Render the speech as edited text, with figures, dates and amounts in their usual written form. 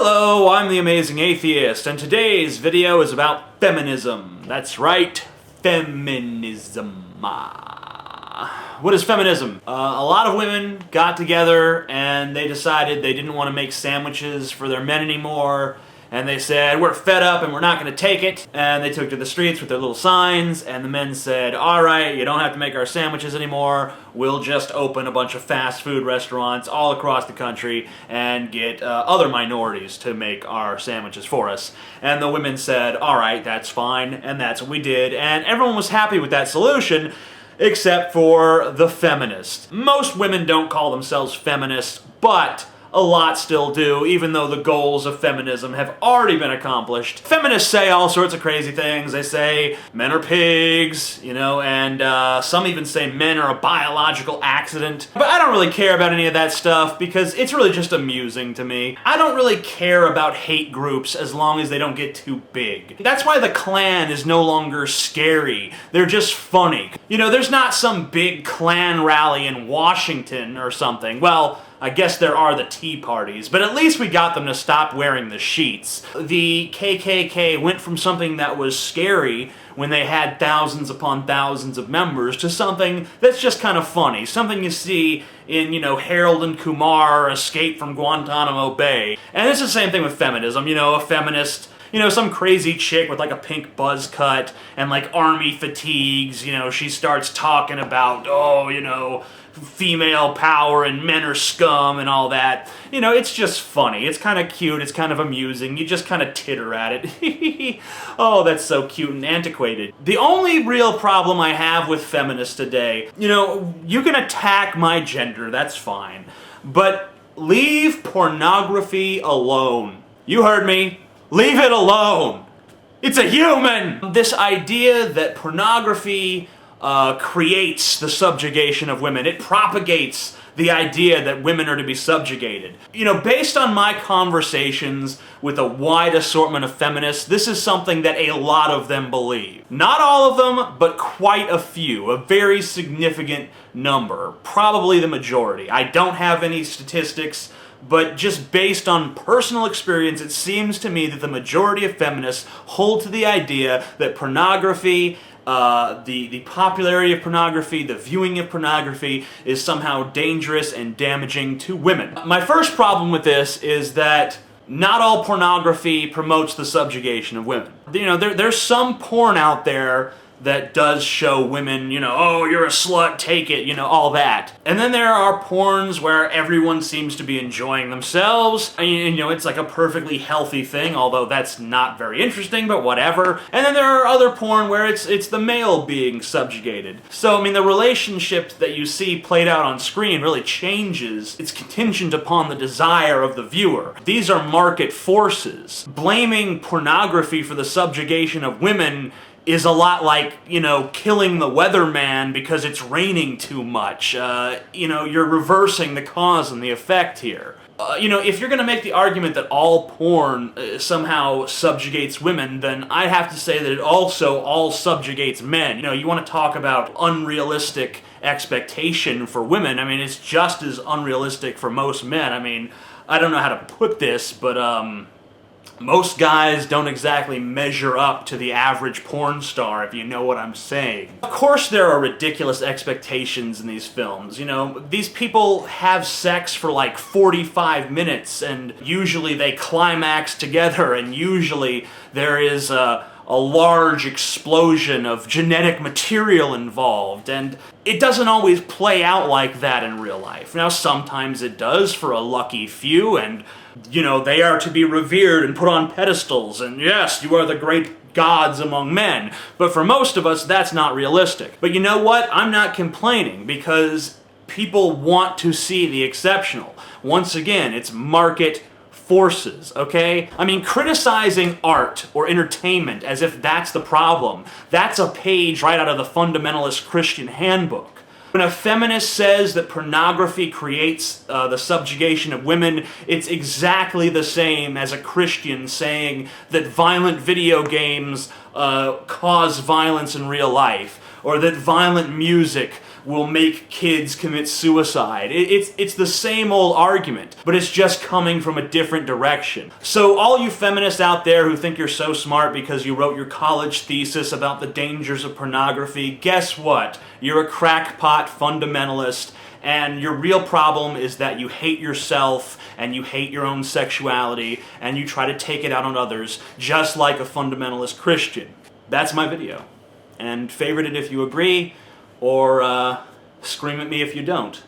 Hello, I'm the Amazing Atheist, and today's video is about feminism. That's right, feminism. What is feminism? A lot of women got together and they decided they didn't want to make sandwiches for their men anymore, and they said, we're fed up and we're not going to take it. And they took to the streets with their little signs, and the men said, alright, you don't have to make our sandwiches anymore, we'll just open a bunch of fast food restaurants all across the country and get other minorities to make our sandwiches for us. And the women said, alright, that's fine, and that's what we did, and everyone was happy with that solution, except for the feminists. Most women don't call themselves feminists, but a lot still do, even though the goals of feminism have already been accomplished. Feminists say all sorts of crazy things. They say men are pigs, and some even say men are a biological accident. But I don't really care about any of that stuff because it's really just amusing to me. I don't really care about hate groups as long as they don't get too big. That's why the Klan is no longer scary. They're just funny. There's not some big Klan rally in Washington or something. Well, I guess there are the tea parties, but at least we got them to stop wearing the sheets. The KKK went from something that was scary when they had thousands upon thousands of members to something that's just kind of funny. Something you see in, Harold and Kumar Escape from Guantanamo Bay. And it's the same thing with feminism. A feminist, some crazy chick with like a pink buzz cut and like army fatigues, she starts talking about, female power and men are scum and all that. It's just funny. It's kind of cute. It's kind of amusing. You just kind of titter at it. Oh, that's so cute and antiquated. The only real problem I have with feminists today, you can attack my gender, that's fine, but leave pornography alone. You heard me. Leave it alone. It's a human. This idea that pornography creates the subjugation of women. It propagates the idea that women are to be subjugated. Based on my conversations with a wide assortment of feminists, this is something that a lot of them believe. Not all of them, but quite a few. A very significant number. Probably the majority. I don't have any statistics, but just based on personal experience, it seems to me that the majority of feminists hold to the idea that pornography, the popularity of pornography, the viewing of pornography is somehow dangerous and damaging to women. My first problem with this is that not all pornography promotes the subjugation of women. There's some porn out there that does show women, oh, you're a slut, take it, all that. And then there are porns where everyone seems to be enjoying themselves, and, it's like a perfectly healthy thing, although that's not very interesting, but whatever. And then there are other porn where it's the male being subjugated. So, the relationship that you see played out on screen really changes. It's contingent upon the desire of the viewer. These are market forces. Blaming pornography for the subjugation of women is a lot like, killing the weatherman because it's raining too much. You're reversing the cause and the effect here. If you're going to make the argument that all porn somehow subjugates women, then I have to say that it also all subjugates men. You want to talk about unrealistic expectation for women. It's just as unrealistic for most men. I don't know how to put this, but, most guys don't exactly measure up to the average porn star, if you know what I'm saying. Of course there are ridiculous expectations in these films. These people have sex for like 45 minutes, and usually they climax together, and usually there is a large explosion of genetic material involved, and it doesn't always play out like that in real life. Now, sometimes it does for a lucky few, and they are to be revered and put on pedestals, and yes, you are the great gods among men. But for most of us, that's not realistic. But you know what? I'm not complaining, because people want to see the exceptional. Once again, it's market forces, okay? Criticizing art or entertainment as if that's the problem, that's a page right out of the fundamentalist Christian handbook. When a feminist says that pornography creates the subjugation of women, it's exactly the same as a Christian saying that violent video games cause violence in real life, or that violent music will make kids commit suicide. It's the same old argument, but it's just coming from a different direction. So all you feminists out there who think you're so smart because you wrote your college thesis about the dangers of pornography, guess what? You're a crackpot fundamentalist, and your real problem is that you hate yourself and you hate your own sexuality and you try to take it out on others just like a fundamentalist Christian. That's my video. And favorite it if you agree, or scream at me if you don't.